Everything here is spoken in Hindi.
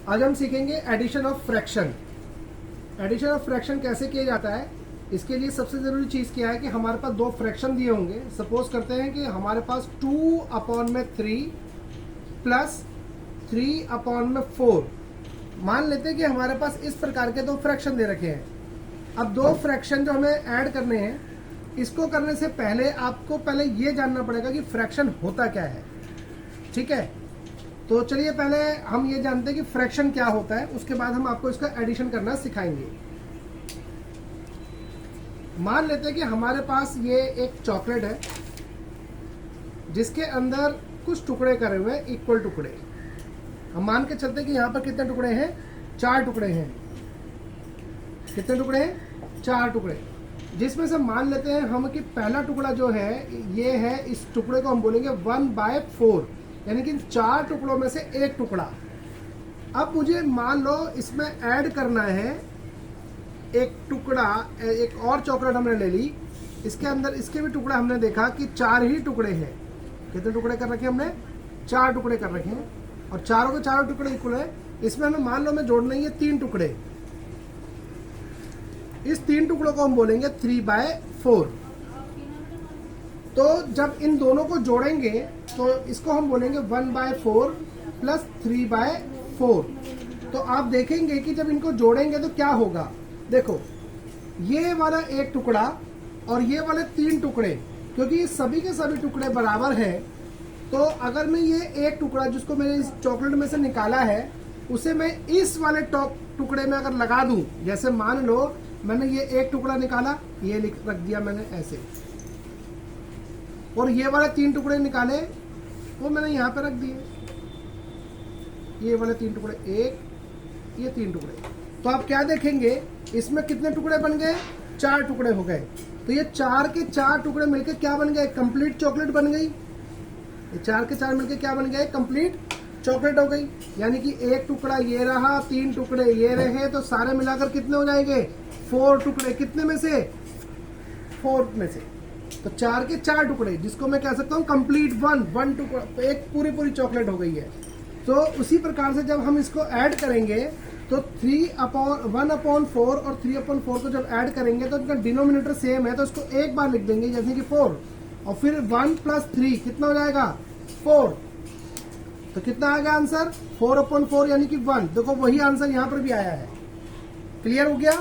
आज हम सीखेंगे addition of fraction. Addition of fraction कैसे किया जाता है, इसके लिए सबसे जरूरी चीज क्या है कि हमारे पास दो फ्रैक्शन दिए होंगे। सपोज करते हैं कि हमारे पास 2/3 प्लस 3/4। मान लेते हैं कि हमारे पास इस प्रकार के दो फ्रैक्शन दे रखे हैं। अब दो फ्रैक्शन जो हमें ऐड करने हैं, इसको करने से पहले आपको पहले ये जानना पड़ेगा कि फ्रैक्शन होता क्या है। ठीक है, तो चलिए पहले हम ये जानते हैं कि फ्रैक्शन क्या होता है, उसके बाद हम आपको इसका एडिशन करना सिखाएंगे। मान लेते हैं कि हमारे पास ये एक चॉकलेट है जिसके अंदर कुछ टुकड़े करे हुए हैं, इक्वल टुकड़े। हम मान के चलते हैं कि यहाँ पर कितने टुकड़े हैं, 4 टुकड़े हैं। कितने टुकड़े हैं, 4 टुकड़े। जिसमें से मान लेते हैं हम कि पहला टुकड़ा जो है ये है, इस टुकड़े को हम बोलेंगे 1/4, यानी कि 4 टुकड़ों में से एक टुकड़ा। अब मुझे मान लो इसमें ऐड करना है एक टुकड़ा, एक और चॉकलेट हमने ले ली, इसके अंदर इसके भी टुकड़ा हमने देखा कि 4 ही टुकड़े हैं। कितने टुकड़े कर रखे हमने, 4 टुकड़े कर रखे हैं, और चारों के चारों टुकड़े इक्वल है। इसमें हमें मान लो हमें जोड़ना ही है 3 टुकड़े। इस 3 टुकड़ों को हम बोलेंगे 3/4। तो जब इन दोनों को जोड़ेंगे तो इसको हम बोलेंगे 1/4 प्लस 3/4। तो आप देखेंगे कि जब इनको जोड़ेंगे तो क्या होगा। देखो, ये वाला एक टुकड़ा और ये वाले 3 टुकड़े, क्योंकि सभी के सभी टुकड़े बराबर हैं, तो अगर मैं ये एक टुकड़ा जिसको मैंने इस चॉकलेट में से निकाला है, उसे मैं इस वाले टुकड़े में अगर लगा दूं, जैसे मान लो मैंने ये एक टुकड़ा निकाला, ये रख दिया मैंने ऐसे, और ये वाले 3 टुकड़े निकाले वो मैंने यहाँ पे रख दिए। ये वाले 3 टुकड़े, एक, ये 3 टुकड़े। तो आप क्या देखेंगे, इसमें कितने टुकड़े बन गए, 4 टुकड़े हो गए। तो ये 4 के 4 टुकड़े मिलकर क्या बन गए, कंप्लीट चॉकलेट बन गई। ये 4 के 4 मिलकर क्या बन गए, कंप्लीट चॉकलेट हो गई। यानी कि एक टुकड़ा ये रहा, 3 टुकड़े ये रहे, तो सारे मिलाकर कितने हो जाएंगे, 4 टुकड़े। कितने में से, 4 में से। तो 4 के 4 टुकड़े, जिसको मैं कह सकता हूँ कंप्लीट वन टुकड़ा, एक पूरी चॉकलेट हो गई है। तो उसी प्रकार से जब हम इसको ऐड करेंगे तो 1/4 और 3/4 को जब ऐड करेंगे तो इनका डिनोमिनेटर सेम है, तो इसको एक बार लिख देंगे जैसे कि 4, और फिर 1 + 3 कितना हो जाएगा, 4। तो कितना आ गया आंसर, 4/4 यानी कि 1। देखो वही आंसर यहाँ पर भी आया है। क्लियर हो गया।